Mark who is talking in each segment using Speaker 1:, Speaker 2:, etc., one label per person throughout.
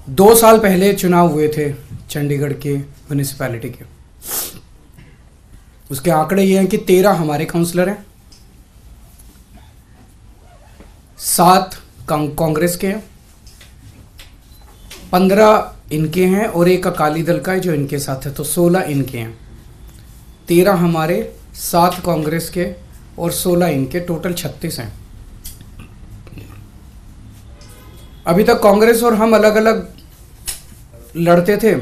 Speaker 1: 2 साल पहले चुनाव हुए थे चंडीगढ़ के म्यूनिसिपैलिटी के। उसके आंकड़े ये हैं कि 13 हमारे काउंसलर हैं, 7 कांग्रेस के हैं, 15 इनके हैं और एक अकाली दल का है जो इनके साथ है, तो 16 इनके हैं। 13 हमारे, 7 कांग्रेस के और 16 इनके, टोटल 36 हैं। अभी तक कांग्रेस और हम अलग अलग लड़ते थे,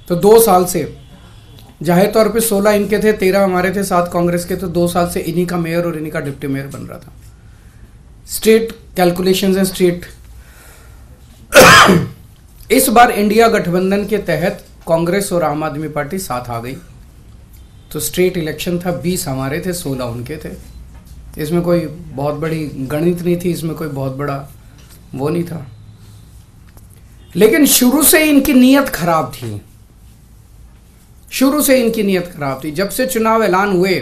Speaker 1: तो 2 साल से जाहिर तौर पे 16 इनके थे, 13 हमारे थे, 7 कांग्रेस के, तो 2 साल से इन्हीं का मेयर और इन्हीं का डिप्टी मेयर बन रहा था। स्टेट कैलकुलेशंस हैं, स्टेट इस बार इंडिया गठबंधन के तहत कांग्रेस और आम आदमी पार्टी साथ आ गई, तो स्टेट इलेक्शन था, 20 हमारे थे, 16 उनके थे। इसमें कोई बहुत बड़ी गणित नहीं थी, इसमें कोई बहुत बड़ा वो नहीं था, लेकिन शुरू से इनकी नीयत खराब थी। शुरू से इनकी नीयत खराब थी। जब से चुनाव ऐलान हुए,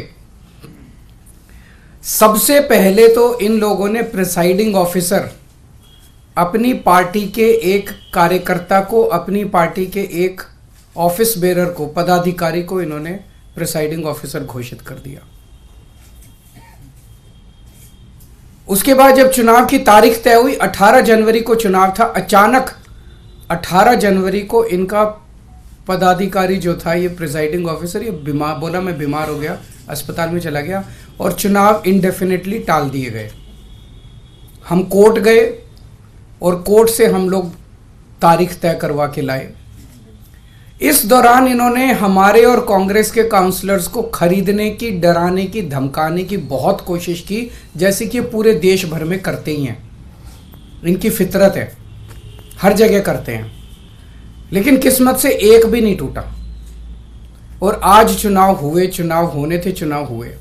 Speaker 1: सबसे पहले तो इन लोगों ने प्रिसाइडिंग ऑफिसर, अपनी पार्टी के एक कार्यकर्ता को, अपनी पार्टी के एक ऑफिस बेरर को, पदाधिकारी को इन्होंने प्रिसाइडिंग ऑफिसर घोषित कर दिया। उसके बाद जब चुनाव की तारीख तय हुई, 18 जनवरी को चुनाव था, अचानक 18 जनवरी को इनका पदाधिकारी जो था, ये प्रिसाइडिंग ऑफिसर, ये बीमार, बोला मैं बीमार हो गया, अस्पताल में चला गया और चुनाव इंडेफिनेटली टाल दिए गए। हम कोर्ट गए और कोर्ट से हम लोग तारीख तय करवा के लाए। इस दौरान इन्होंने हमारे और कांग्रेस के काउंसलर्स को खरीदने की, डराने की, धमकाने की बहुत कोशिश की, जैसे कि पूरे देश भर में करते ही हैं। इनकी फितरत है, हर जगह करते हैं, लेकिन किस्मत से एक भी नहीं टूटा। और आज चुनाव हुए, चुनाव होने थे, चुनाव हुए।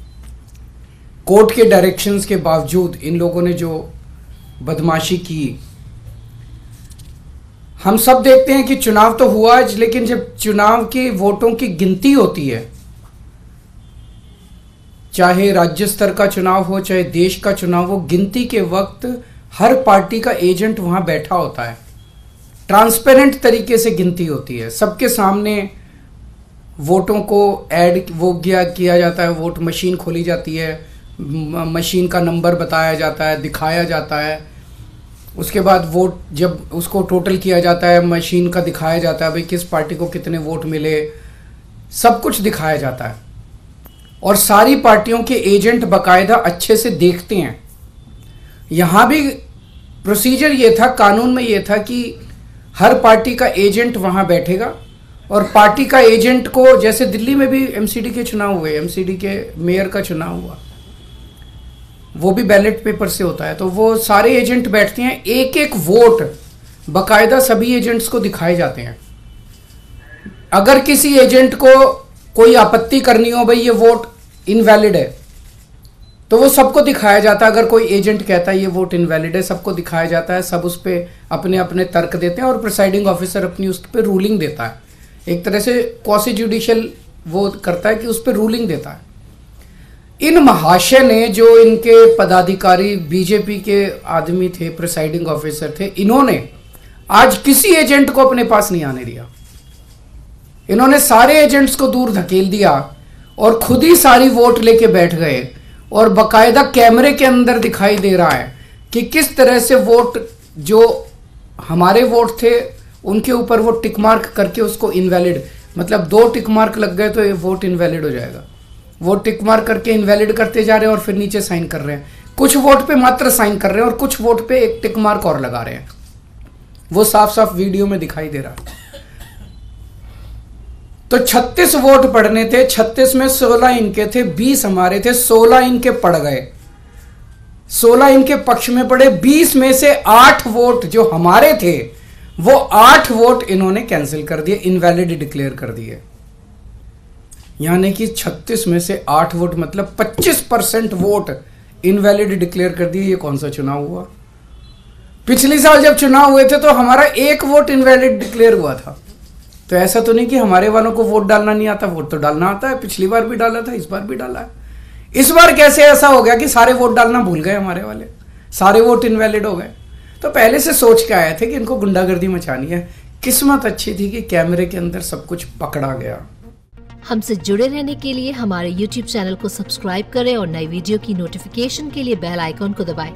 Speaker 1: कोर्ट के डायरेक्शंस के बावजूद इन लोगों ने जो बदमाशी की, हम सब देखते हैं कि चुनाव तो हुआ, लेकिन जब चुनाव के वोटों की गिनती होती है, चाहे राज्य स्तर का चुनाव हो, चाहे देश का चुनाव हो, गिनती के वक्त हर पार्टी का एजेंट वहां बैठा होता है। ट्रांसपेरेंट तरीके से गिनती होती है, सबके सामने वोटों को ऐड वो किया जाता है, वोट मशीन खोली जाती है, मशीन का नंबर बताया जाता है, दिखाया जाता है। उसके बाद वोट जब उसको टोटल किया जाता है, मशीन का दिखाया जाता है भाई किस पार्टी को कितने वोट मिले, सब कुछ दिखाया जाता है। और सारी पार्टियों के एजेंट बाकायदा अच्छे से देखते हैं। यहां भी प्रोसीजर ये था, कानून में ये था कि हर पार्टी का एजेंट वहां बैठेगा और पार्टी का एजेंट को, जैसे दिल्ली में भी एमसीडी के चुनाव हुए, एमसीडी के मेयर का चुनाव हुआ, वो भी बैलेट पेपर से होता है, तो वो सारे एजेंट बैठते हैं, एक एक वोट बाकायदा सभी एजेंट्स को दिखाए जाते हैं। अगर किसी एजेंट को कोई आपत्ति करनी हो, भाई ये वोट इनवैलिड है, तो वो सबको दिखाया जाता है। अगर कोई एजेंट कहता है ये वोट इनवैलिड है, सबको दिखाया जाता है, सब उस पर अपने अपने तर्क देते हैं और प्रिसाइडिंग ऑफिसर अपनी उस पर रूलिंग देता है। एक तरह से क्वासी जुडिशियल वो करता है कि उस पर रूलिंग देता है। इन महाशय ने, जो इनके पदाधिकारी बीजेपी के आदमी थे, प्रिसाइडिंग ऑफिसर थे, इन्होंने आज किसी एजेंट को अपने पास नहीं आने दिया। इन्होंने सारे एजेंट्स को दूर धकेल दिया और खुद ही सारी वोट लेके बैठ गए और बाकायदा कैमरे के अंदर दिखाई दे रहा है कि किस तरह से वोट, जो हमारे वोट थे उनके ऊपर वो टिक मार्क करके उसको इनवैलिड, मतलब 2 टिक मार्क लग गए तो ये वोट इनवैलिड हो जाएगा। वो टिक मार्क करके इनवैलिड करते जा रहे हैं और फिर नीचे साइन कर रहे हैं। कुछ वोट पे मात्र साइन कर रहे हैं और कुछ वोट पे एक टिक मार्क और लगा रहे हैं। वो साफ साफ वीडियो में दिखाई दे रहा है। तो 36 वोट पड़ने थे, 36 में 16 इनके थे, 20 हमारे थे, 16 इनके पड़ गए, 16 इनके पक्ष में पड़े। 20 में से 8 वोट जो हमारे थे, वो 8 वोट इन्होंने कैंसिल कर दिए, इनवैलिड डिक्लेयर कर दिए। यानी कि 36 में से 8 वोट, मतलब 25% वोट इनवैलिड डिक्लेयर कर दिए। ये कौन सा चुनाव हुआ? पिछले साल जब चुनाव हुए थे तो हमारा 1 वोट इनवैलिड डिक्लेयर हुआ था। तो ऐसा तो नहीं कि हमारे वालों को वोट डालना नहीं आता, वोट तो डालना आता है। पिछली बार भी डाला था, इस बार भी डाला है। इस बार कैसे ऐसा हो गया कि सारे वोट डालना भूल गए हमारे वाले, सारे वोट इनवैलिड हो गए? तो पहले से सोच के आए थे कि इनको गुंडागर्दी मचानी है। किस्मत अच्छी थी कि कैमरे के अंदर सब कुछ पकड़ा गया।
Speaker 2: हमसे जुड़े रहने के लिए हमारे YouTube चैनल को सब्सक्राइब करें और नई वीडियो की नोटिफिकेशन के लिए बेल आइकॉन को दबाएं।